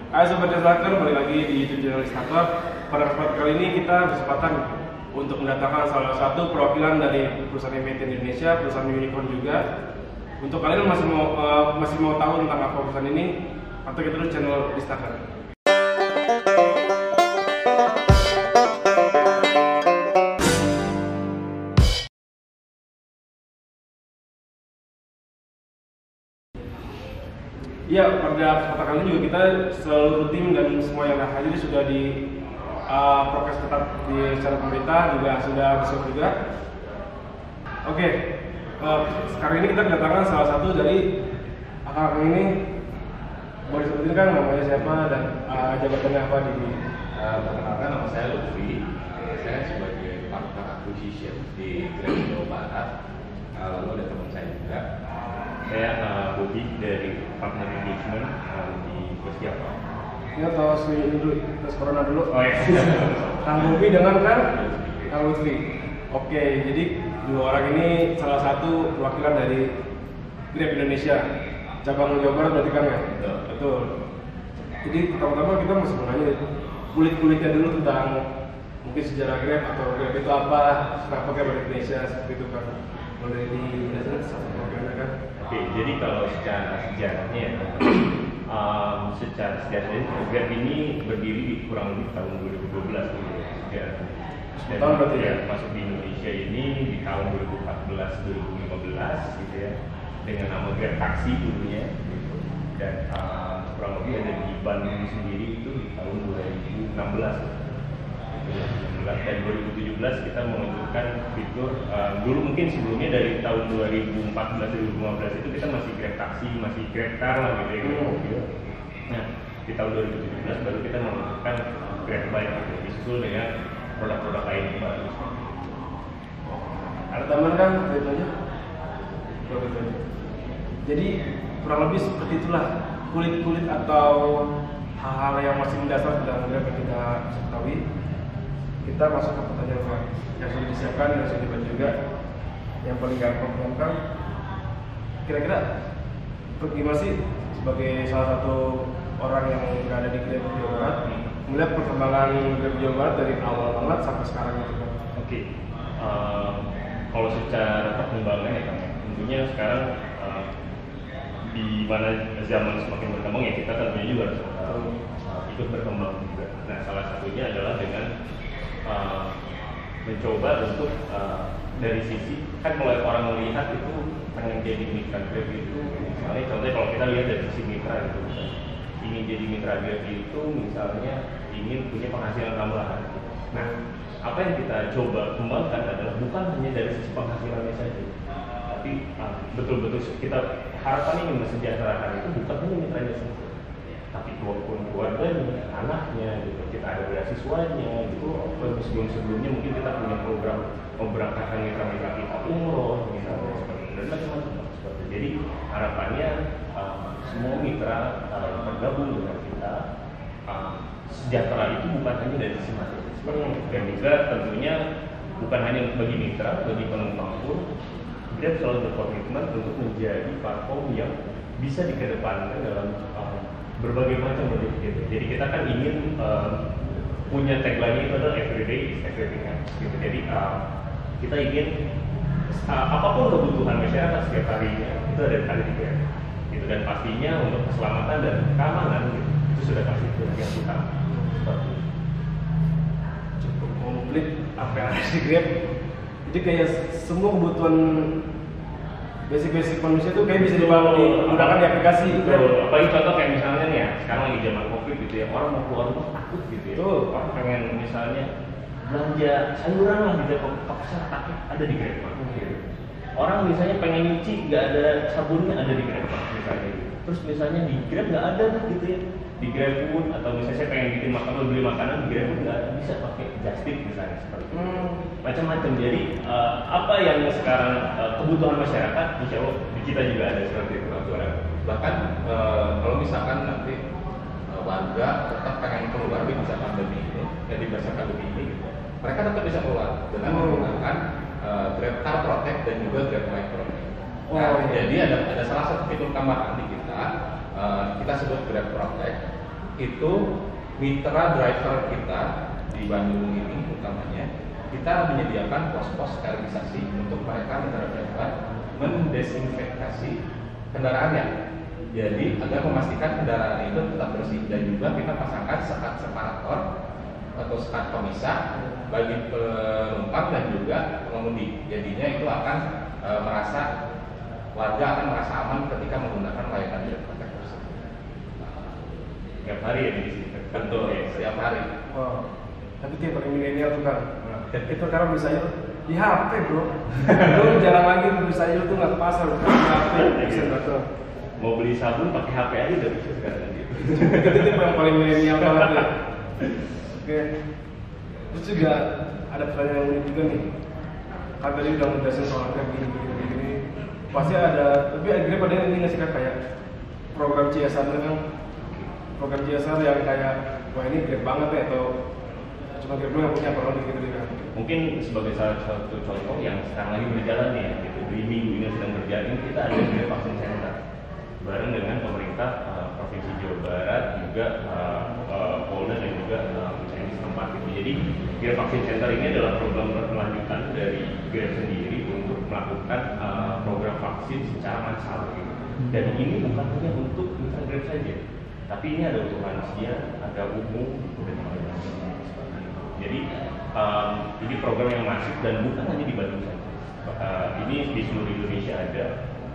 Hai Sobat Instaker, balik lagi di YouTube channel Instaker. Pada kesempatan kali ini kita berkesempatan untuk mendatangkan salah satu perwakilan dari perusahaan MNC Indonesia, perusahaan unicorn juga. Untuk kalian masih mau tahu tentang apa perusahaan ini, atau kita terus channel Instaker. Iya, pada kesempatan kali ini juga kita seluruh tim dan semua yang hadir sudah di prokes ketat secara pemerintah, juga sudah besok juga. Oke, sekarang ini kita kedatangan salah satu dari akang ini. Boleh sebutin kan namanya siapa dan jabatannya apa di Perkenalkan, nama saya Lutfi. Saya sebagai partner acquisition di Grab Jawa Barat. Lalu ada teman saya juga. Saya Bobby dari partner engagement di Persiapan. Ini tos ini dulu, tes corona dulu. Oh iya. Kang Bobby dengan Kang Lutfi. Oke, jadi dua orang ini salah satu perwakilan dari Grab Indonesia cabang Jawa Barat berarti kan ya? Betul. Jadi pertama-tama kita masih menanya kulit-kulitnya dulu tentang mungkin sejarah Grab atau Grab itu apa, kenapa Grab Indonesia seperti itu kan? Boleh dijelasin satu perwakilannya kan? Oke, jadi kalau secara sejarahnya ya, secara sejarahnya Grab ini berdiri di kurang lebih tahun 2012 gitu ya. Dan tahun berarti ya? Masuk di Indonesia ini di tahun 2014-2015 gitu ya, dengan nama Grab Taksi dulunya gitu. Dan kurang lebih ada di Bandung sendiri itu di tahun 2016 gitu. Dan 2017 kita meluncurkan fitur dulu mungkin sebelumnya dari tahun 2014-2015 itu kita masih Grab Taksi, masih Grab Car lah gitu ya, Grab mobil. Nah di tahun 2017 baru kita meluncurkan Grab Bike gitu, disusul dengan produk-produk lain yang baru. Ada tambahan kan ceritanya? Jadi kurang lebih seperti itulah kulit-kulit atau hal-hal yang masih mendasar tentang Grab yang kita bisa ketahui. Kita masuk ke pertanyaan yang sudah disiapkan, yang sudah dibuat juga. Yang paling gampang, kira-kira gimana sih sebagai salah satu orang yang berada di Grab Jawa Barat melihat perkembangan Grab Jawa Barat dari awal banget sampai sekarang gitu kan? Oke, kalau secara perkembangan ya kan, tentunya sekarang di mana zaman semakin berkembang ya kita tentunya juga harus ikut berkembang juga. Nah salah satunya adalah dengan mencoba untuk dari sisi kan mulai orang melihat itu pengen jadi mitra Grab itu, misalnya contohnya kalau kita lihat dari sisi mitra itu, ingin jadi mitra Grab itu misalnya ingin punya penghasilan tambahan. Nah apa yang kita coba kembangkan adalah bukan hanya dari sisi penghasilannya saja, tapi betul-betul kita harapannya ingin mensejahterakan itu bukan hanya mitranya saja, tapi keluarganya, anaknya, gitu. Kita ada beasiswanya, gitu. Sebelum-sebelumnya mungkin kita punya program memberangkatkan mitra-mitra kita umroh, misalnya seperti itu, dan macam-macam seperti itu. Jadi harapannya semua mitra yang tergabung dengan kita sejahtera itu bukan hanya dari sisi materi seperti itu. Dan juga tentunya bukan hanya bagi mitra, bagi penumpang pun Grab selalu berkomitmen untuk menjadi platform yang bisa dikedepankan dalam berbagai macam bentuk gitu. Jadi kita kan ingin punya tagline itu adalah everyday is everything else gitu. Jadi kita ingin apapun kebutuhan masyarakat setiap harinya itu ada di Grab gitu. Dan pastinya untuk keselamatan dan keamanan gitu, itu sudah pasti itu yang utama. Seperti itu. Cukup komplit apa yang ada di Grab. Jadi kayak semua kebutuhan basic manusia itu kayak bisa dimudahkan di aplikasi. Betul. Apalagi contoh kayak misalnya nih ya, sekarang lagi zaman COVID gitu ya, orang mau keluar rumah takut gitu ya. Betul. Orang pengen misalnya belanja sayuran lah gitu, ke pasar takut ada di Grab gitu. Orang misalnya pengen nyuci nggak ada sabunnya ada di Grab misalnya. Terus misalnya di Grab nggak ada gitu ya, di Grab pun atau misalnya saya pengen bikin makanan beli makanan di Grab pun nggak bisa pakai just tip misalnya seperti itu. Macam-macam. Jadi apa yang sekarang kebutuhan masyarakat, insya Allah di kita juga ada seperti itu. Bahkan kalau misalkan nanti warga tetap pengen keluar di masa pandemi ini, di masa pandemi ini, gitu, mereka tetap bisa keluar dengan menggunakan Grab Car Protect dan juga Grab Bike Protect. Nah, jadi ada salah satu fitur tambahan di kita sebut Grab Protect. itu mitra driver kita di Bandung ini utamanya kita menyediakan pos-pos sterilisasi untuk mereka mitra driver mendesinfektasi kendaraannya. Jadi agar memastikan kendaraan itu tetap bersih, dan juga kita pasangkan sekat separator atau sekat pemisah bagi penumpang dan juga pengemudi. Jadinya itu akan warga akan merasa aman ketika menggunakan layanan Grab Protect tersebut. Setiap hari ya didisinfektan. Betul, setiap hari. Wow. Tapi tiap hari milenial tuh kan, itu sekarang bisa di HP bro. Lu jarang lagi bisa tuh nggak ke pasar, di HP bisa datang. Mau beli sabun pakai HP aja udah bisa sekarang gitu. Itu tipe yang paling milenial banget ya. Oke. Terus juga ada pertanyaan yang unik juga nih. Kan tadi udah ngejelasin soal kayak gini. Pasti ada, tapi akhirnya pada ini nggak sih kan kayak program CSR kan? Program CSR yang kayak wah ini Grab banget ya, atau cuma Grab yang punya kalau gitu kan? Mungkin sebagai salah satu contoh yang sekarang lagi berjalan nih, gitu. Di minggu ini sedang berjalan, kita ada Grab Vaksin Center bareng dengan pemerintah Provinsi Jawa Barat, juga Polda dan juga Chinese tempat gitu. Jadi Grab Vaksin Center ini adalah program berkelanjutan dari Grab sendiri untuk melakukan program vaksin secara massal gitu. Dan ini bukan hanya untuk mitra Grab saja, tapi ini ada untuk lansia, ada umum, dan lain-lain. Jadi ini program yang masif dan bukan hanya di Bandung saja. Ini di seluruh Indonesia ada.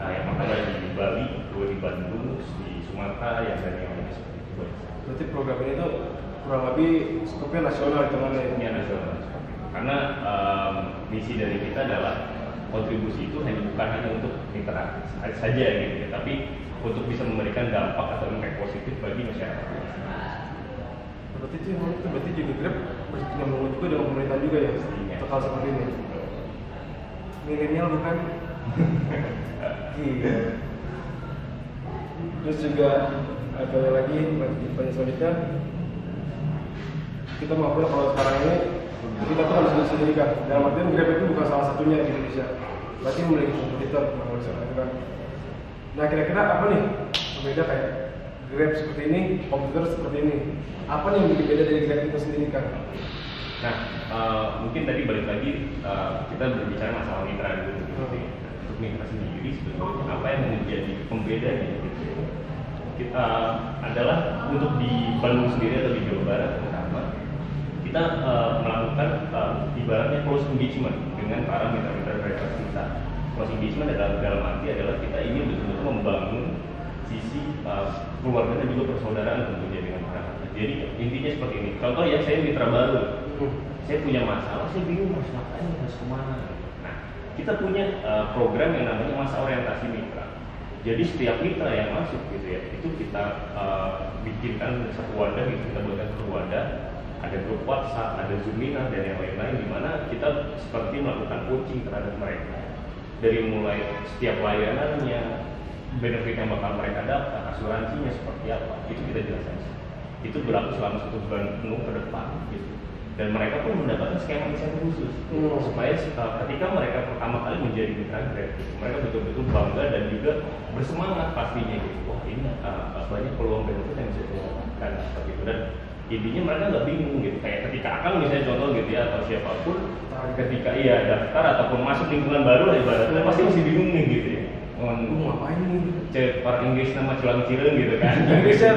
Yang pertama di Bali, dua di Bandung, di Sumatera, yang lainnya seperti itu. Berarti program ini tuh kurang lebih skopnya nasional hitungannya. Ini nasional. Karena misi dari kita adalah kontribusi itu bukan hanya untuk mitra saja gitu, tapi untuk bisa memberikan dampak atau impact positif bagi masyarakat. Berarti itu berarti juga Grab nyambung juga dengan pemerintah juga ya, untuk hal seperti ini. Milenial bukan? Iya. Terus juga ada lagi pertanyaan selanjutnya, kita mau kalau sekarang ini kita tuh harus sendiri kan. Dalam artian Grab itu bukan salah satunya di Indonesia, berarti memiliki kompetitor kan. Nah kira-kira apa nih berbeda kayak Grab seperti ini, kompetitor seperti ini? Apa nih yang bikin beda dari Grab itu sendiri kan? Nah, mungkin tadi balik lagi kita berbicara masalah mitra dulu gitu ya. Untuk mitra sendiri sebetulnya apa yang menjadi pembedanya gitu. Kita adalah untuk di Bandung sendiri atau di Jawa Barat terutama kita melakukan ibaratnya close engagement dengan para mitra-mitra driver kita. Close engagement dalam arti adalah kita ingin betul-betul membangun sisi keluarga dan juga persaudaraan tentunya dengan masyarakat. Jadi intinya seperti ini. Contoh ya, saya mitra baru, saya punya masalah, saya bingung harus ngapain, harus kemana. Nah, kita punya program yang namanya masa orientasi mitra. Jadi setiap mitra yang masuk gitu ya, itu kita bikinkan satu wadah, gitu, kita buatkan satu wadah. Ada grup WhatsApp, ada Zoom-ina dan yang lain-lain, di mana kita seperti melakukan coaching terhadap mereka. Dari mulai setiap layanannya, benefit yang bakal mereka dapat, asuransinya seperti apa, itu kita jelaskan. Itu berlaku selama 1 bulan penuh ke depan gitu. Dan mereka pun mendapatkan skema insentif khusus supaya ketika mereka pertama kali menjadi mitra Grab gitu, mereka betul-betul bangga dan juga bersemangat pastinya gitu. Wah ini banyak peluang benefit yang bisa saya dapatkan seperti itu. Dan intinya mereka nggak bingung gitu, kayak ketika Akang misalnya contoh gitu ya, atau siapapun ketika daftar ataupun masuk lingkungan baru lah ibaratnya pasti masih bingung nih gitu ya. Ngapain nih? Cek orang Inggris nama cilang-cilang gitu kan. Inggrisnya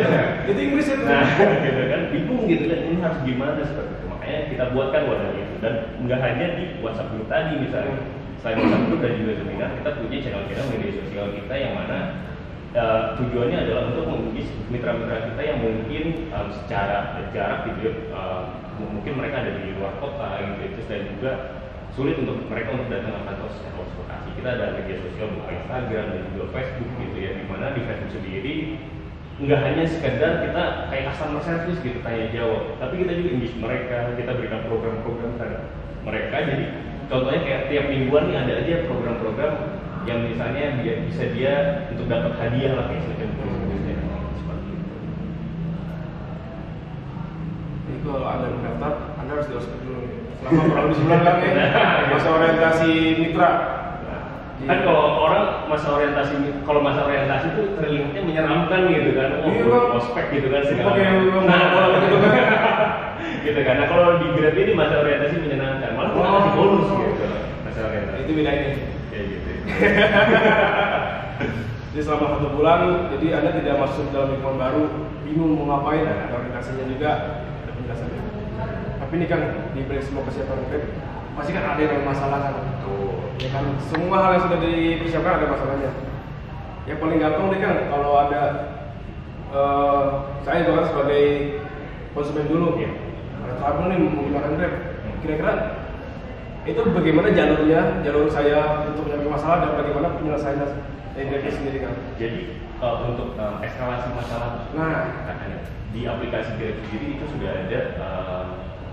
itu Inggrisnya tuh. Nah, gitu kan, bingung gitu kan, ini harus gimana seperti itu. Makanya kita buatkan wadah itu, dan nggak hanya di WhatsApp group tadi misalnya. Selain WhatsApp group dan juga seminar, kita punya channel-channel media sosial kita yang mana tujuannya adalah untuk mengisi mitra-mitra kita yang mungkin secara jarak gitu mungkin mereka ada di luar kota gitu, dan juga sulit untuk mereka untuk datang ke kantor secara lokasi. Kita ada media sosial berupa Instagram dan juga Facebook gitu ya, dimana di Facebook sendiri nggak hanya sekedar kita kayak customer service gitu tanya jawab, tapi kita juga engage mereka, kita berikan program-program terhadap mereka. Jadi contohnya kayak tiap mingguan nih ada aja program-program yang misalnya bisa dia untuk dapat hadiah lah kayak semacam bonus-bonusnya seperti itu. Jadi kalau Anda mendaftar, Anda harus di ospek dulu selama kurang lebih sebulan kan ya, masa orientasi mitra. Kan kalau orang masa orientasi itu terlihatnya menyeramkan gitu kan, ospek gitu kan segala gitu kan. Gitu kan. Nah kalau di Grab ini masa orientasi menyenangkan, malah kita kasih bonus gitu masa orientasi. Itu bedanya. Kayak gitu. Jadi selama 1 bulan, jadi Anda tidak masuk dalam lingkungan baru, bingung mau ngapain, ada orientasinya juga, ada penjelasannya. Tapi ini kan di balik semua kesiapan Grab, pasti kan ada yang masalah kan. Ya kan, semua hal yang sudah dipersiapkan ada masalahnya. Yang paling gampang nih kan kalau ada saya juga kan sebagai konsumen dulu, ada travel nih menggunakan Grab. Kira-kira itu bagaimana jalur saya untuk menyelesaikan masalah dan bagaimana penyelesaiannya dari Grab sendiri kan? Jadi untuk eskalasi masalah, katanya di aplikasi Grab sendiri itu sudah ada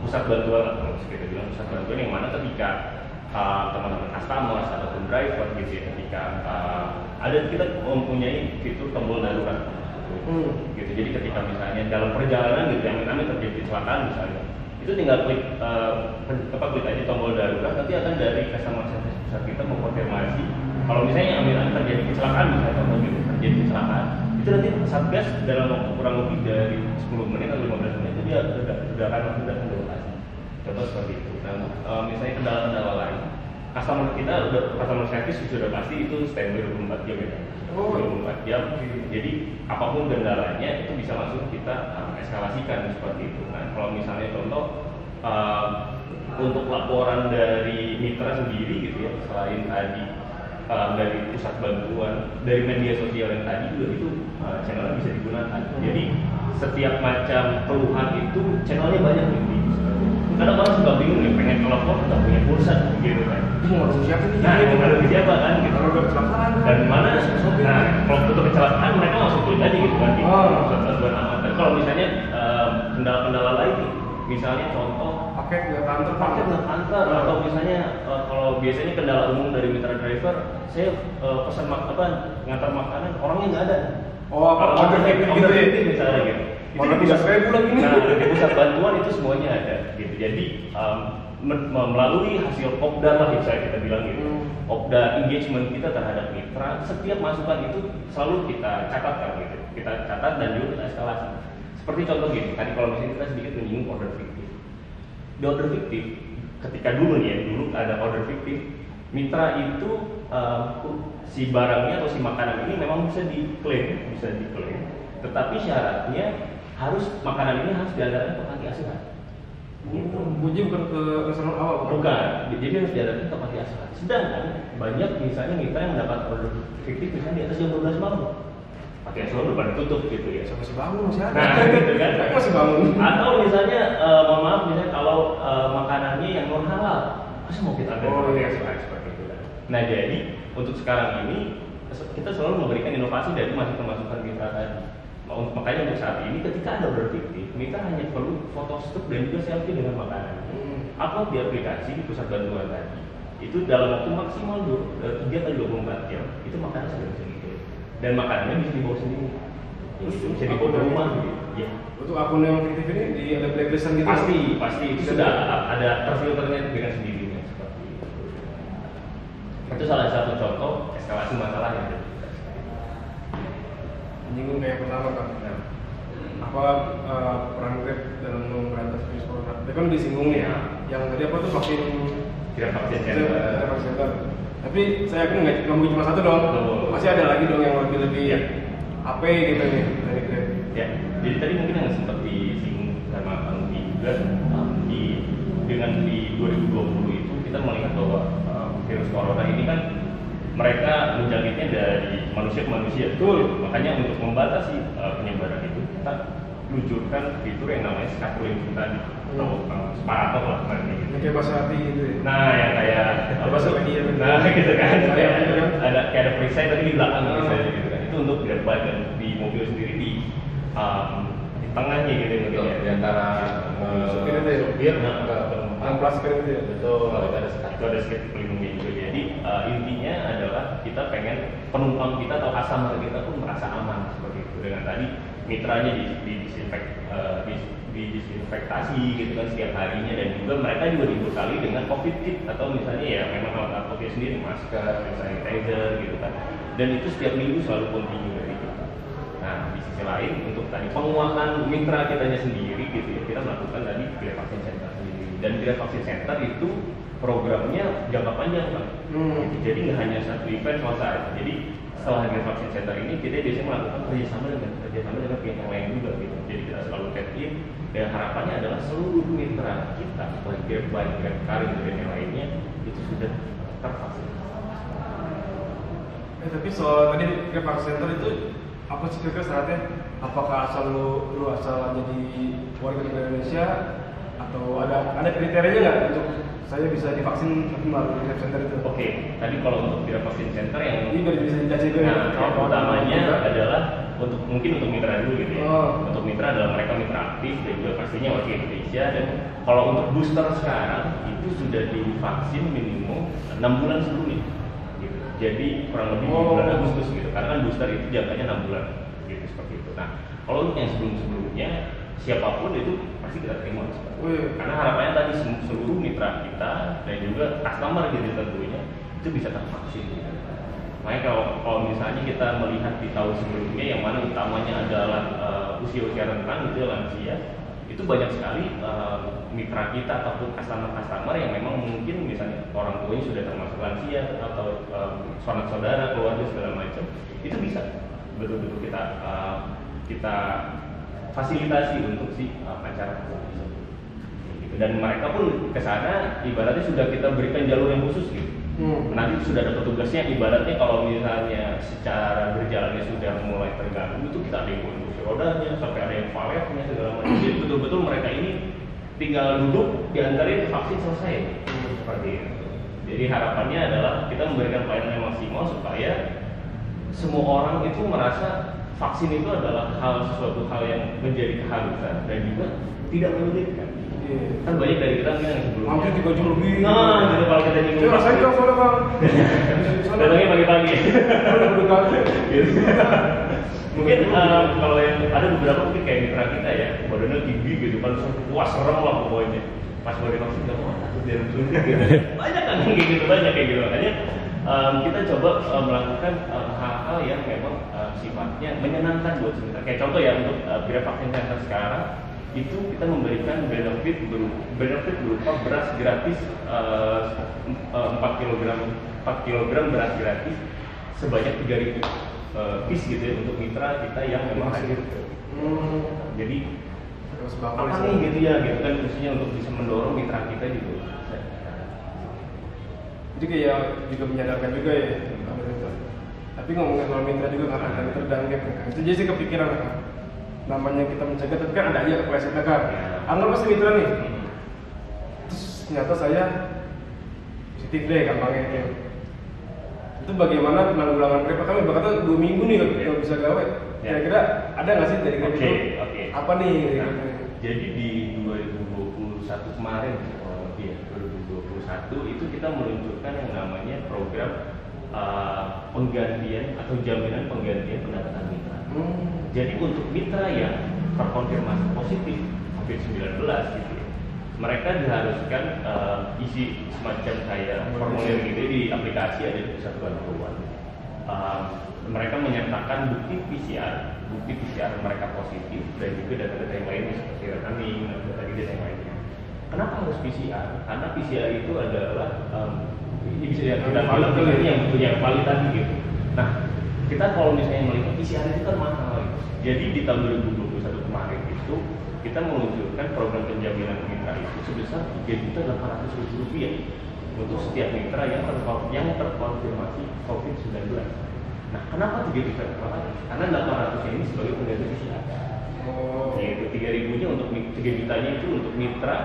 pusat bantuan, kalau kita bilang pusat bantuan yang mana ketika teman-teman customer ataupun driver gitu ya, ketika kita mempunyai fitur tombol darurat gitu. Jadi ketika misalnya dalam perjalanan gitu yang terjadi kecelakaan misalnya, itu tinggal klik aja tombol darurat, nanti akan dari customer service pusat kita mengkonfirmasi kalau misalnya terjadi kecelakaan, misalnya gitu, terjadi kecelakaan, itu nanti Satgas dalam waktu kurang lebih dari 10 menit atau 15 menit itu dia sudah akan langsung datang ke lokasi. Contoh seperti itu. Nah, misalnya kendala-kendala lain, customer service sudah pasti itu standby 24 jam ya. 24 jam. Jadi apapun kendalanya itu bisa langsung kita eskalasikan seperti itu. Nah, kalau misalnya contoh untuk laporan dari mitra sendiri gitu ya, selain tadi dari pusat bantuan, dari media sosial yang tadi juga itu channelnya bisa digunakan. Jadi setiap macam keluhan itu channelnya banyak gitu. Kadang orang suka bingung nih, pengen telepon nggak punya pulsa gitu kan. Mau harus siapa nih? Nah, harus siapa kan gitu. Kalau udah kecelakaan. Dan mana? Nah, kalau untuk kecelakaan mereka langsung klik aja gitu kan. Pusat bantuan aman. Dan kalau misalnya kendala-kendala lain nih, misalnya contoh paket nggak kantor, atau misalnya kalau biasanya kendala umum dari mitra driver, saya pesan ngantar makanan orangnya nggak ada. Kalau order gitu misalnya gitu. Itu bisa saya bulan ini. Nah, di pusat bantuan itu semuanya ada gitu. Jadi melalui hasil Popda lah misalnya kita bilang gitu. Popda engagement kita terhadap mitra, setiap masukan itu selalu kita catatkan gitu. Kita catat dan juga kita eskalasi. Seperti contoh gini, tadi kalau misalnya kita sedikit menyinggung order fiktif. Di order fiktif, ketika dulu ada order fiktif, mitra itu si barangnya atau si makanan ini memang bisa diklaim, tetapi syaratnya makanan ini harus diantarkan ke panti asuhan. Gitu. Uji bukan ke restoran awal? Bukan, jadi harus diantarkan ke panti asuhan. Sedangkan banyak misalnya mitra yang mendapat order fiktif misalnya di atas jam 12 malam. Panti asuhan udah pada tutup gitu ya. Saya masih bangun masih ada. Nah, gitu kan? Saya masih bangun. Atau misalnya, mohon maaf misalnya kalau makanannya yang non halal, masa mau kita ambil ke panti asuhan seperti itu kan? Nah jadi untuk sekarang ini kita selalu memberikan inovasi dari masukan mitra tadi. Makanya untuk saat ini ketika ada order fiktif, mitra hanya perlu foto stok dan juga selfie dengan makanan. Upload di aplikasi di pusat bantuan tadi. Itu dalam waktu maksimal 3 kali 24 jam, itu makanan sudah bisa dikirim. Dan makanannya bisa dibawa sendiri. Bisa dibawa ke rumah gitu. Ya. Untuk akun yang fiktif ini ada blacklistan gitu? Pasti itu sudah ada terfilternya dengan sendirinya seperti itu. Itu salah satu contoh eskalasi masalah yang ada. Menyinggung yang pertama kan, apa peran Grab dalam memberantas virus corona? Tadi kan disinggung nih, yang tadi apa tuh vaksin center. Tapi saya yakin nggak mungkin cuma satu dong, masih ada lagi dong yang lebih AP gitu nih dari Grab. Ya, jadi tadi mungkin yang sempat disinggung sama Pak Nugi juga dengan di 2020 itu kita melihat bahwa virus corona ini kan mereka menjangkitnya dari manusia ke manusia. Betul. Makanya untuk membatasi penyebaran itu kita luncurkan fitur yang namanya scattering tadi atau separator lah seperti itu. Kayak bahasa hati gitu ya. Nah, yang kayak bahasa media. Nah, gitu kan. Ada kayak ada perisai tapi di belakang misalnya gitu kan. Itu untuk grab bike dan di mobil sendiri di tengahnya gitu mungkin ya. Di antara supir itu ya. Supir ke plastik itu ya. Betul. Itu ada sedikit pelindungnya juga. Jadi intinya adalah kita pengen penumpang kita atau customer kita pun merasa aman seperti itu dengan tadi mitranya didisinfektasi gitu kan setiap harinya, dan juga mereka juga dibekali dengan COVID kit atau misalnya ya memang alat COVID sendiri, masker, sanitizer gitu kan, dan itu setiap minggu selalu kontinu dari kita. Nah di sisi lain untuk tadi penguatan mitra kitanya sendiri gitu ya, kita melakukan tadi Grab Vaksin Center sendiri, dan Grab Vaksin Center itu programnya jangka panjang Bang. Gitu. Jadi nggak hanya satu event selesai. Jadi setelah Grab Vaksin Center ini kita biasanya melakukan kerjasama dengan pihak yang lain juga gitu. Jadi kita selalu tap in, dan harapannya adalah seluruh mitra kita baik Grab, Karin dan yang lainnya itu sudah tervaksin. Tapi soal tadi Grab Vaksin Center itu apa sih kira-kira syaratnya? Apakah asal lu asal jadi warga negara Indonesia atau ada kriterianya nggak untuk saya bisa divaksin melalui Grab Center itu? Oke, tadi kalau untuk Grab Vaksin Center yang ini biar bisa dijelasin juga. Nah, yang utamanya adalah mungkin untuk mitra dulu gitu ya. Untuk mitra adalah mereka mitra aktif dan juga pastinya warga Indonesia, dan kalau untuk booster sekarang itu sudah divaksin minimum 6 bulan sebelumnya. Gitu. Jadi kurang lebih di bulan Agustus gitu. Karena kan booster itu jangkanya 6 bulan gitu seperti itu. Nah, kalau untuk yang sebelumnya siapapun itu pasti kita terima. Karena harapannya tadi seluruh mitra kita dan juga customer gitu tentunya itu bisa tervaksin. Gitu. Makanya kalau misalnya kita melihat di tahun sebelumnya yang mana utamanya adalah usia-usia rentan gitu lansia, itu banyak sekali mitra kita ataupun customer yang memang mungkin misalnya orang tuanya sudah termasuk lansia atau saudara keluarga segala macam, itu bisa betul-betul kita fasilitasi untuk si acara tersebut. Dan mereka pun ke sana ibaratnya sudah kita berikan jalur yang khusus gitu. Nanti sudah ada petugasnya, ibaratnya kalau misalnya secara berjalannya sudah mulai terganggu itu kita ada yang kursi rodanya sampai ada yang valetnya segala macam. Jadi betul-betul mereka ini tinggal duduk diantarin vaksin selesai seperti itu. Jadi harapannya adalah kita memberikan pelayanan yang maksimal supaya semua orang itu merasa vaksin itu adalah sesuatu hal yang menjadi keharusan dan juga tidak menyulitkan. Kan banyak dari kita yang sebelumnya hampir 3 jam lebih. Nah, gitu kalau kita nyinggung. Rasain dong soalnya Bang. Datangnya pagi-pagi. Gitu. Mungkin kalau yang ada beberapa mungkin kayak mitra kita ya, badannya tinggi gitu kan, wah serem lah pokoknya. Pas mau divaksin nggak mau takut dia suntik gitu. Banyak kan kayak gitu, Makanya kita coba melakukan hal-hal yang memang sifatnya menyenangkan buat mitra. Kayak contoh ya untuk Grab Vaksin Center sekarang itu kita memberikan benefit berupa beras gratis 4 kg beras gratis sebanyak 3.000 piece gitu ya untuk mitra kita yang memang hadir. Jadi apa nih gitu ya gitu kan khususnya untuk bisa mendorong mitra kita juga. Jadi kayak juga menyadarkan juga ya. Tapi ngomongin soal mitra juga karena ada mitra dan Grab kan. Itu jadi sih kepikiran kan. Namanya kita mencegah tapi kan ada aja kepleset kan. Anggap masih mitra nih. Terus ternyata saya positif deh gampangnya gitu. Itu bagaimana penanggulangan Grab? Kami bakal 2 minggu nih kalau bisa gawe. Kira-kira ada nggak sih dari Grab itu? Apa nih? Jadi di 2021 kemarin, 2021 itu kita meluncurkan yang namanya program penggantian atau jaminan penggantian pendapatan mitra. Jadi untuk mitra yang terkonfirmasi positif COVID-19 gitu ya, mereka diharuskan isi semacam kayak formulir gitu di aplikasi ada di Pusat Bantuan. Mereka menyertakan bukti PCR mereka positif dan juga data-data yang lainnya seperti rekening dan data yang lainnya. Kenapa harus PCR? Karena PCR itu adalah ini bisa kita bilang yang punya kualitas gitu. Nah, kita kalau misalnya melihat PCR itu kan mahal. Jadi di tahun 2021 kemarin itu kita meluncurkan program penjaminan mitra itu sebesar Rp3.800.000 untuk setiap mitra yang terkonfirmasi COVID-19. Nah, kenapa 3 juta? Karena 800 ini sebagai pengganti PCR. Yaitu 3.000-nya untuk 3 jutanya itu untuk mitra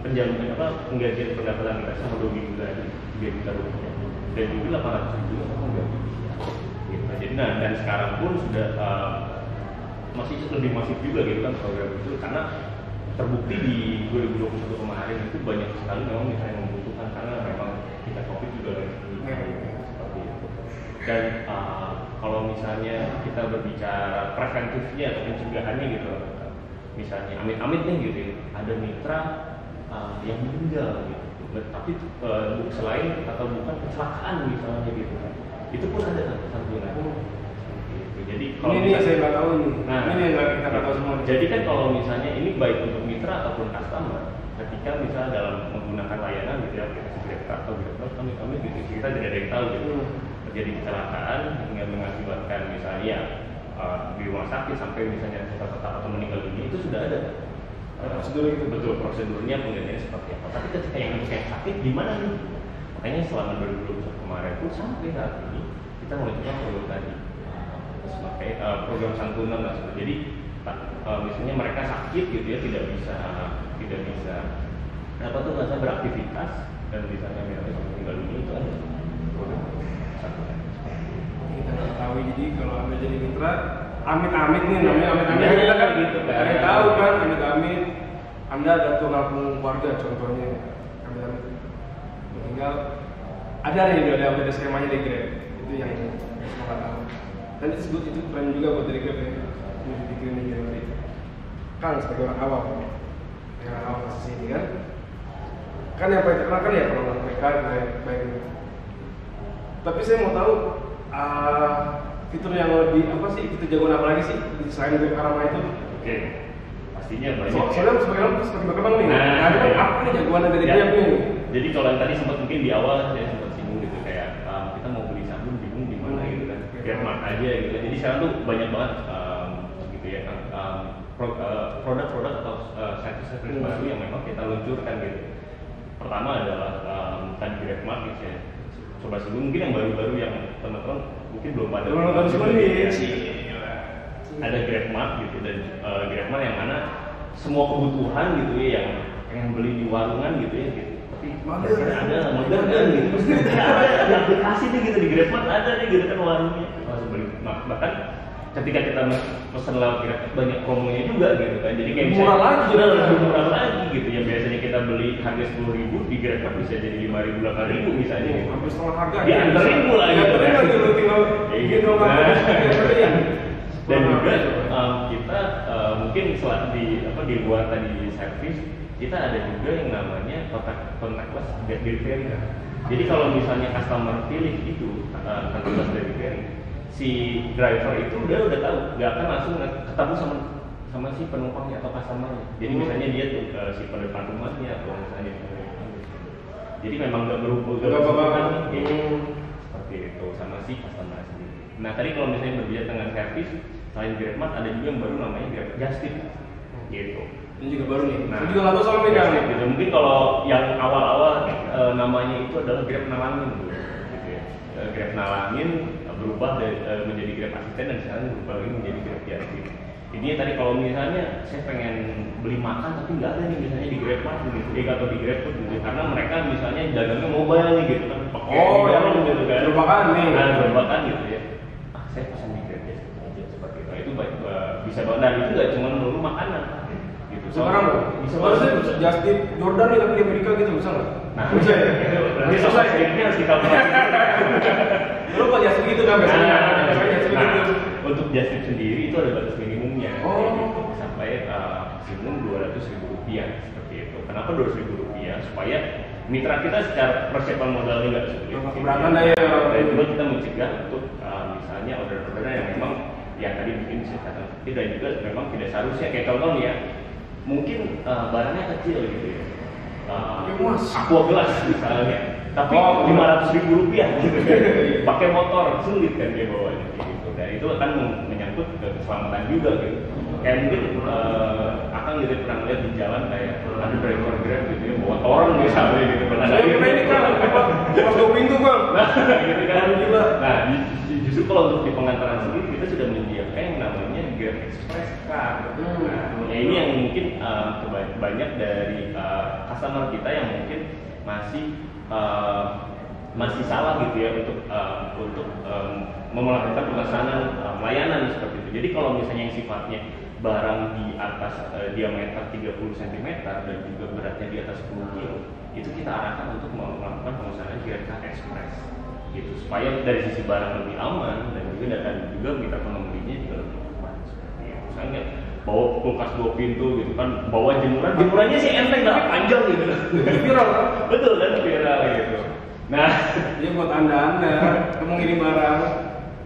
penjaminan penggantian pendapatan mitra sama 2 minggu lagi 3 juta rupiah. Dan juga 800.000 untuk pengganti PCR. Gitu. Jadi dan sekarang pun sudah masih lebih masif juga gitu kan program itu karena terbukti di 2021 kemarin itu banyak sekali memang mitra yang membutuhkan karena memang kita COVID juga lagi seperti itu. Dan kalau misalnya kita berbicara preventifnya atau pencegahannya gitu, misalnya amit-amit nih gitu ya, ada mitra yang meninggal gitu, tapi selain atau bukan kecelakaan misalnya gitu kan, itu pun ada santunan. Jadi kalau ini yang saya nggak tahu ini. Nah, ini yang kita nggak tahu semua. Jadi kan kalau misalnya ini baik untuk mitra ataupun customer, ketika misalnya dalam menggunakan layanan gitu ya, aplikasi Grab atau Grab kami gitu, kita tidak ada yang tahu gitu. Terjadi kecelakaan hingga mengakibatkan misalnya di rumah sakit sampai misalnya tetap atau meninggal dunia, itu sudah ada prosedur itu. Betul, prosedurnya penggantiannya seperti apa. Tapi ketika yang sakit gimana nih? Makanya selama 2021 kemarin pun sampai saat ini kita melakukan program tadi, sebagai program santunan lah. Jadi misalnya mereka sakit gitu ya, tidak bisa apa tuh bahasa beraktivitas dan misalnya meninggal dunia, itu ada program santunan. Kita ketahui, jadi kalau Anda jadi mitra, amit-amit nih namanya amit-amit, ya, kita kan gitu kan. Anda tahu kan, amit-amit Anda jatuh ngapung keluarga contohnya, amit-amit meninggal, ada nih ada skemanya di Grab, itu yang semua tahu. Dan itu keren juga buat dari Grab ya, ini dibikin di Januari. Kang sebagai orang awam kasus ini kan yang paling terkenal kan ya kalau mereka baik. Tapi saya mau tahu fitur yang lebih apa sih, fitur jagoan apa lagi sih selain Grab Karma itu? Oke, pastinya banyak. Soalnya sebagai berkembang nih. Nah, kan apa nih jagoan dari Grab nih? Jadi kalau yang tadi sempat mungkin di awal saya sempat singgung gitu kayak kita mau beli sabun bingung di mana gitu kan, Grabmart aja gitu. Jadi sekarang tuh banyak banget gitu ya produk-produk atau service baru yang memang kita luncurkan gitu. Pertama adalah tadi Grabmart gitu ya. Coba sebelum mungkin yang baru-baru yang teman-teman mungkin belum pada. Ada Grabmart gitu, dan Grabmart yang mana semua kebutuhan gitu ya yang pengen beli di warungan gitu ya gitu. Tapi ada modern gitu. Ada aplikasi nih gitu di Grabmart ada nih gitu kan warungnya. Langsung beli. Bahkan ketika kita pesan lewat Grab banyak promonya juga gitu kan. Jadi kayak murah lagi, lebih murah lagi gitu ya. Biasanya kita beli harga 10.000 di Grab bisa jadi 5.000 8.000 misalnya. Hampir setengah harga. Di anterin pula gitu kan. Tinggal Dan juga kita mungkin di luar tadi servis, kita ada juga yang namanya contactless delivery. Jadi kalau misalnya customer pilih itu contactless delivery, si driver itu udah tahu, nggak akan langsung ketemu sama si penumpangnya atau customernya. Jadi misalnya dia tuh ke si pendepan rumahnya atau misalnya jadi memang nggak berhubungan seperti itu sama si customer sendiri. Nah tadi kalau misalnya berbicara dengan servis, selain Grabmart ada juga yang baru namanya Grab Justip gitu. Ini juga baru nih. Nah, ini juga nggak tahu soal beda nih. Gitu. Mungkin kalau yang awal-awal namanya itu adalah Grab Nalangin gitu ya. Grab Nalangin berubah menjadi Grab Asisten dan sekarang berubah lagi menjadi Grab Justip. Ini tadi kalau misalnya saya pengen beli makan tapi nggak ada nih misalnya di Grabmart gitu, atau di GrabFood gitu, karena mereka misalnya dagangnya mobile nih gitu kan, pakai gitu kan, berbakan nih, berbakan gitu ya. Saya pesan di Grab aja seperti itu. Itu bisa banget. Dan itu nggak cuma melulu makanan gitu. Sekarang bisa banget Justip Jordan nih tapi di Amerika gitu bisa nggak? Nah, bisa ya. Bisa saya ini harus kita Lu kok Justip gitu kan biasanya? Untuk Justip sendiri itu ada batas minimumnya. Oh. Sampai maksimum Rp200.000 seperti itu. Kenapa Rp200.000? Supaya mitra kita secara persiapan modalnya nggak sulit. Keberatan dah ya. Dan juga kita mencegah untuk misalnya order-order yang memang yang tadi mungkin disebutkan dan juga memang tidak seharusnya kayak contoh nih ya, mungkin barangnya kecil gitu ya. Aqua gelas misalnya, tapi Rp500.000 gitu kan. Pakai motor sulit kan dia bawanya gitu. Dan itu akan menyangkut keselamatan juga gitu. Kayak mungkin akan pernah lihat di jalan kayak ada driver Grab gitu ya, bawa orang misalnya gitu. Saya pernah ini kan pas 2 pintu kan. Gitu kan. Nah, justru kalau untuk di pengantaran sendiri kita sudah menyediakan yang namanya Grab Express Card. Nah, ini yang mungkin banyak dari customer kita yang mungkin masih salah gitu ya untuk melakukan pemesanan layanan seperti itu. Jadi kalau misalnya yang sifatnya barang di atas diameter 30 cm dan juga beratnya di atas 10 kg, itu kita arahkan untuk melakukan pemesanan Grab Card Express. gitu, supaya dari sisi barang lebih aman dan juga mitra pengembalinya juga lebih aman. Misalnya bawa kulkas 2 pintu gitu kan, bawa jemurannya sih enteng tapi panjang gitu. Viral kan? Betul kan, viral gitu. Nah, Jadi buat anda kamu ngirim barang,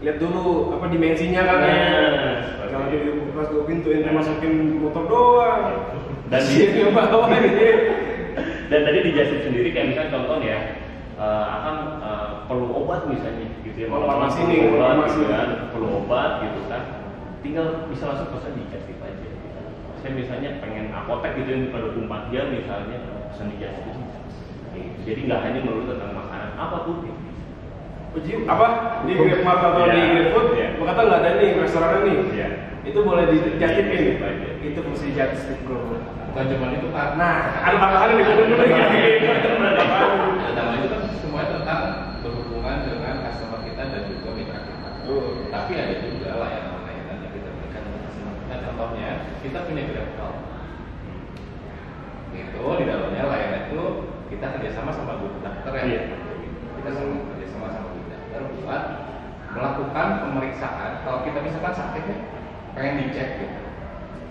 lihat dulu apa dimensinya kan ya. Kalau di kulkas 2 pintu ini masukin motor doang. Dan di bawah ini. Dan tadi di Justip sendiri kayak misalnya contoh ya, akan perlu obat misalnya gitu ya, Farmasi nih, obat farmasi. gitu kan, perlu obat gitu kan, tinggal bisa langsung pesan di Justip aja. Saya misalnya pengen apotek gitu yang pada 24 jam misalnya, pesan di Justip. Gitu. Jadi nggak hanya melulu tentang makanan, apapun ya. Uji apa di GrabMart atau di GrabFood, berkata nggak ada nih restoran nih. Iya. Itu boleh dijastipin. Iya. Itu mesti dijastip bro. Bukan cuma itu Pak. Nah, ada tambahan nih bener-bener ya. Nah, itu kan semuanya tentang berhubungan dengan customer kita dan juga mitra kita. Tapi ada juga layanan-layanan yang kita berikan untuk customer kita. Contohnya, kita punya GrabCall. Itu di dalamnya layanan itu kita kerjasama sama guru dokter ya. Iya. Kita kerjasama sama guru dokter buat melakukan pemeriksaan. Kalau kita misalkan sakitnya pengen dicek gitu.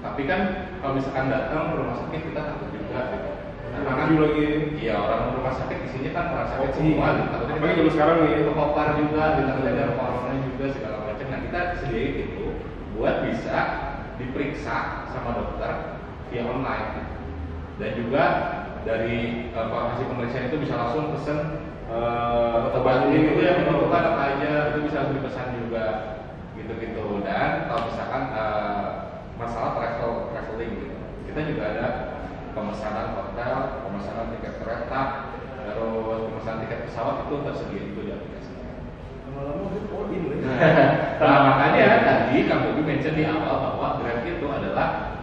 Tapi kan kalau misalkan datang ke rumah sakit kita takut juga gitu. Karena lagi. Iya, orang rumah sakit di sini kan orang sakit semua gitu. Takutnya Apalagi zaman sekarang nih. terpapar juga, kita belajar corona juga segala macam. Nah, kita sendiri itu buat bisa diperiksa sama dokter via online. Dan juga dari hasil pemeriksaan itu bisa langsung pesen obat ini itu yang dibutuhkan apa aja, itu bisa langsung dipesan juga gitu-gitu. Dan kalau misalkan masalah traveling gitu, kita juga ada pemesanan hotel, pemesanan tiket kereta, terus pemesanan tiket pesawat itu tersedia itu di aplikasi. Lama-lama itu all in ya. Nah, makanya tadi Kang Bobi mention di awal bahwa Grab itu adalah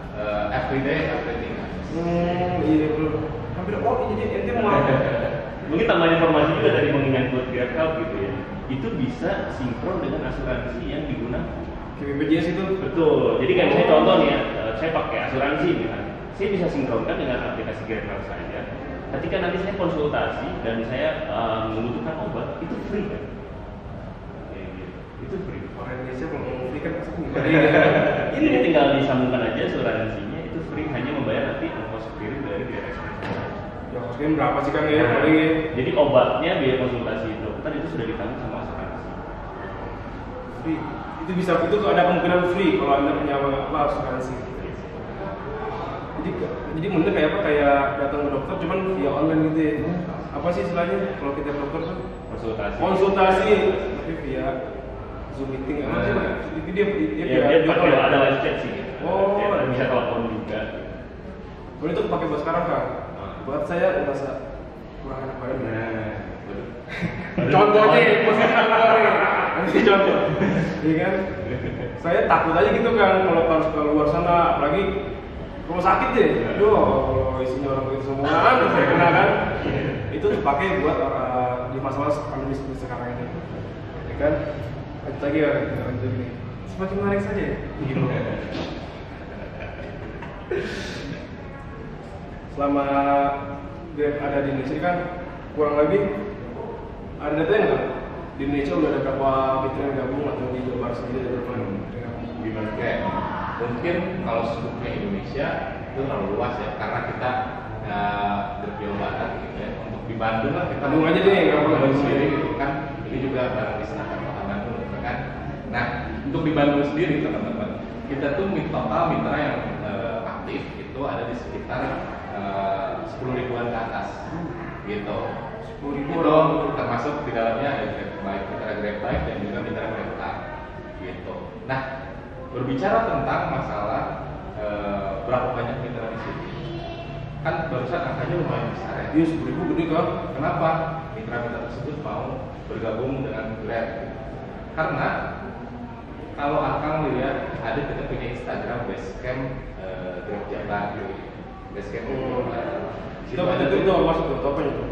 everyday everything. Iya bro. Hampir all in jadi ente mau. Mungkin tambahan informasi juga dari mengingat GrabCall gitu ya, itu bisa sinkron dengan asuransi yang digunakan. BPJS itu. Betul. Jadi kan saya contoh nih ya, saya pakai asuransi kan, saya bisa sinkronkan dengan aplikasi GrabCall saya. Ketika nanti saya konsultasi dan saya membutuhkan obat, itu free kan? Itu free. Orang Indonesia kalau ngomong free kan pasti Ini tinggal disambungkan aja asuransinya, itu free, hanya membayar nanti ongkos kirim dari Grab Express. Ya kosnya berapa sih kan ya paling ya? Jadi obatnya biaya konsultasi dokter itu sudah ditanggung sama asuransi. Jadi itu bisa itu ada kemungkinan free kalau anda punya apa asuransi. Jadi bener kayak apa kayak datang ke dokter cuman via online gitu ya. Apa sih istilahnya kalau kita ke dokter tuh? Konsultasi tapi via Zoom meeting apa sih? Jadi dia pakai ada live chat sih. Oh, Bisa telepon juga. Kalau itu pakai buat sekarang kan? Buat saya merasa kurang enak banget. Contohnya, masih contoh, iya kan? Saya takut aja gitu kan kalau harus ke luar sana, apalagi rumah sakit deh. Aduh, kalau isinya orang begitu semua, saya kena kan? Itu dipakai buat di masa-masa pandemi seperti sekarang ini, ya kan? Lanjut lagi ya, lanjut ini. Semakin menarik saja ya. Selama Grab ada di Indonesia kan kurang lebih ada datanya nggak? Di Indonesia udah ada berapa mitra yang gabung atau di Jawa Barat sendiri ada berapa yang gabung? Gimana kayak mungkin kalau skupnya Indonesia itu terlalu luas ya karena kita Grab Jawa Barat gitu ya. Untuk di Bandung lah kita Bandung aja deh, nggak perlu Bandung sendiri gitu kan. Ini juga barang diserahkan kota Bandung gitu kan. Nah untuk di Bandung sendiri teman-teman kita tuh total mitra yang aktif itu ada di sekitar 10 ribuan ke atas gitu. 10.000 itu orang. termasuk di dalamnya ada Grab mitra Grab Bike dan juga mitra Grab Car gitu. Nah berbicara tentang masalah berapa banyak mitra di sini kan barusan angkanya lumayan besar ya. Iya 10.000 gede kan? Kenapa mitra-mitra tersebut mau bergabung dengan Grab? Karena kalau Akang lihat ada kita punya Instagram Basecamp Grab Jabar Basecamp Itu masuk ke apa itu?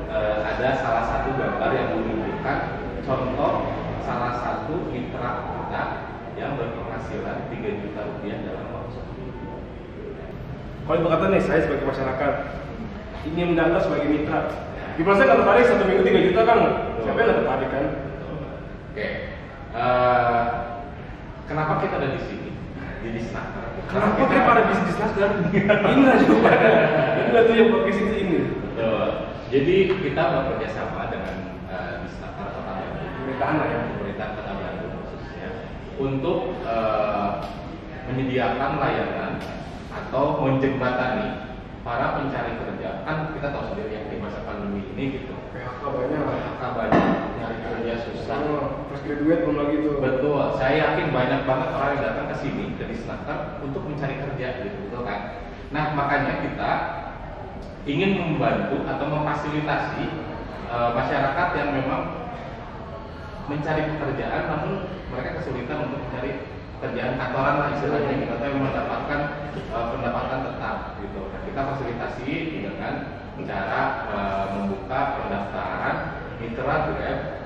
ada salah satu gambar yang menunjukkan contoh salah satu mitra kita yang berpenghasilan 3 juta rupiah dalam waktu seminggu. Kalau berkata nih saya sebagai masyarakat ini mendaftar sebagai mitra. Gimana saya nggak tertarik 1 minggu 3 juta kan? Siapa yang nggak tertarik kan? Oke. Kenapa kita ada di sini? Di Disnaker. Kenapa kita pada bisnis nasdar? Inilah juga. Inilah tuh yang podcast ini. Betul. Jadi kita bekerja sama dengan Disnaker Kota Bandung, Pemerintahan lah ya. Pemerintahan Kota Bandung khususnya, untuk menyediakan layanan atau menjembatani para pencari kerja. Kan kita tahu sendiri ya di masa pandemi ini gitu. PHK banyak lah. PHK banyak, nyari kerja susah. Fresh graduate belum lagi tuh. Betul, saya yakin banyak banget orang yang datang ke sini ke Disnaker untuk mencari kerja gitu, betul kan? Nah makanya kita ingin membantu atau memfasilitasi masyarakat yang memang mencari pekerjaan namun mereka kesulitan untuk mencari pekerjaan kantoran lah istilahnya gitu, atau mendapatkan pendapatan tetap gitu. Nah, kita fasilitasi dengan cara membuka pendaftaran mitra Grab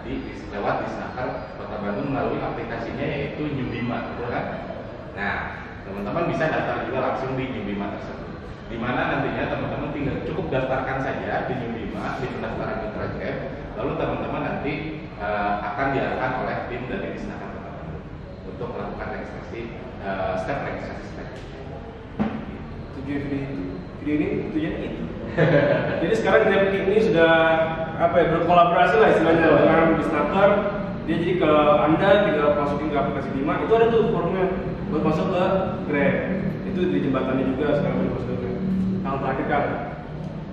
lewat Disnaker Kota Bandung melalui aplikasinya yaitu Nyumbima, betul kan? Nah, teman-teman bisa daftar juga langsung di Nyumbima tersebut. Di mana nantinya teman-teman tinggal cukup daftarkan saja di Nyumbima di pendaftaran mitra Grab, lalu teman-teman nanti akan diarahkan oleh tim dari Disnaker Kota Bandung untuk melakukan registrasi registrasi step. Tujuan video ini tujuannya itu. Jadi sekarang Grab ini sudah berkolaborasi lah istilahnya dengan Disnaker. Dia jadi kalau Anda tinggal masukin ke aplikasi Bima, itu ada tuh forumnya buat masuk ke Grab. Itu di jembatannya juga sekarang masuk ke Grab. Kalau terakhir kan,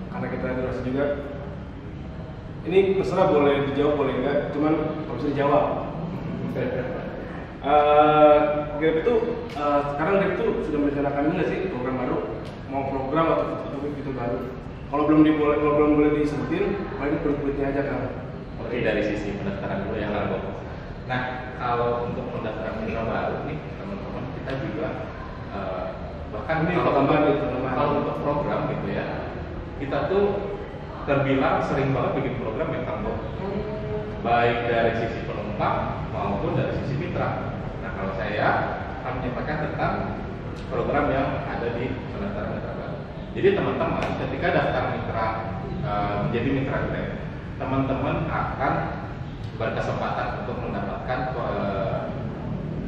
karena kita durasi juga. Ini masalah boleh dijawab boleh enggak, cuman nggak bisa dijawab. Grab itu sekarang Grab itu sudah merencanakan ini nggak sih program baru, mau program atau fitur baru? Kalau belum boleh disebutin, paling kulit-kulitnya aja kan. Oke, dari sisi pendaftaran dulu ya kalau. Nah, kalau untuk pendaftaran mitra baru nih teman-teman, kita juga bahkan ini kalau untuk program gitu ya, kita tuh terbilang sering banget bikin program yang tambah, baik dari sisi penumpang maupun dari sisi mitra. Nah, kalau saya akan menyampaikan tentang program yang ada di pendaftaran mitra baru. Jadi teman-teman ketika daftar mitra menjadi mitra Grab, teman-teman akan berkesempatan untuk mendapatkan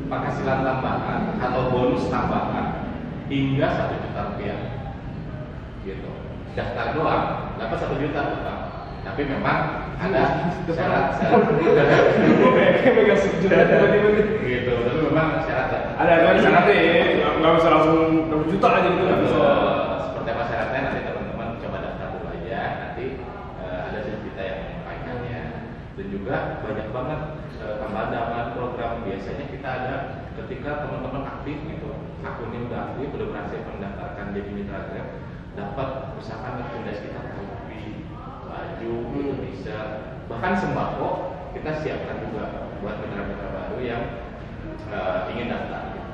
penghasilan tambahan atau bonus tambahan hingga 1 juta rupiah. Gitu. Daftar doang dapat 1 juta tetap. Tapi memang ada syarat-syarat. Gitu. Tapi memang syaratnya. Ada syaratnya ya. Nggak bisa langsung 1 juta aja gitu. Nggak bisa. Seperti apa syaratnya nanti teman-teman coba daftar dulu aja. Nanti ada kita yang menyampaikannya. Dan juga banyak banget tambahan program. Biasanya kita ada ketika teman-teman aktif gitu, akunnya udah aktif, udah berhasil mendaftarkan jadi mitra Grab, dapat misalkan merchandise kita topi, baju, gitu bisa, bahkan sembako kita siapkan juga buat mitra-mitra baru yang ingin daftar. Gitu.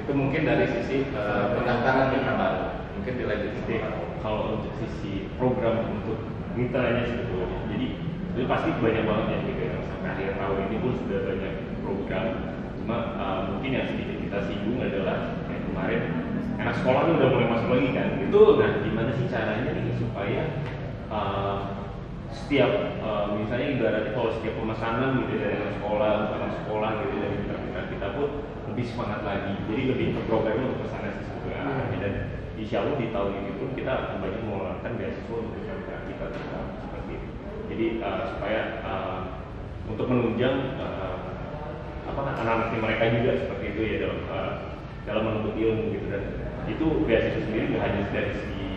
Itu mungkin dari sisi pendaftaran mitra baru. Mungkin dilanjutin kalau untuk sisi program untuk mitranya sebetulnya. Jadi itu pasti banyak banget yang gitu ya. Sampai akhir tahun ini pun sudah banyak program. Cuma mungkin yang sedikit kita singgung adalah kayak kemarin anak sekolah tuh udah mulai masuk lagi kan. Gitu. Nah, gimana sih caranya nih supaya setiap misalnya ibaratnya kalau setiap pemesanan gitu dari anak sekolah gitu dari mitra-mitra kita pun lebih semangat lagi. Jadi lebih terprogramnya untuk kesana sih sebetulnya. Dan insya Allah di tahun ini pun kita akan banyak mengeluarkan beasiswa untuk mitra kita seperti itu. Jadi supaya untuk menunjang anak-anak mereka juga seperti itu ya dalam menuntut ilmu gitu, dan itu beasiswa sendiri nggak hanya dari segi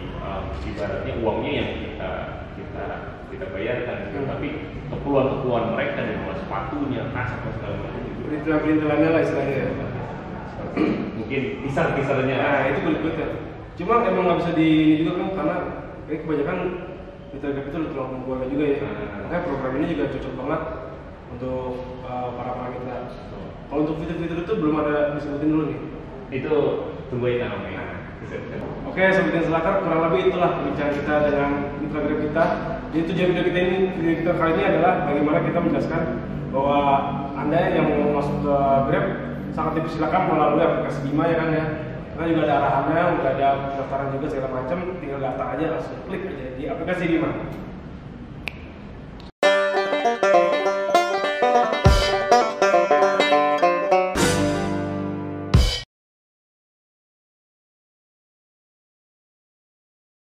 ibaratnya uangnya yang kita bayarkan gitu, tapi keperluan mereka dari mulai sepatunya, tas atau segala macam gitu. Perintilannya lah istilahnya ya. Mungkin kisar-kisarnya. Nah itu kulit ya. Cuma emang nggak bisa di juga kan karena kebanyakan mitra Grab itu terlalu keluarga juga ya. Makanya program ini juga cocok banget untuk para mitra. Kalau untuk fitur-fitur itu belum ada disebutin dulu nih. Itu tunggu aja namanya. Oke, Sobat Disnaker, kurang lebih itulah pembicaraan kita dengan mitra Grab kita. Jadi tujuan video kita kali ini adalah bagaimana kita menjelaskan bahwa Anda yang mau masuk ke Grab sangat dipersilakan melalui aplikasi Bima ya kan ya. Karena juga ada arahannya, udah ada pendaftaran juga segala macam, tinggal daftar aja langsung klik aja di aplikasi Bima.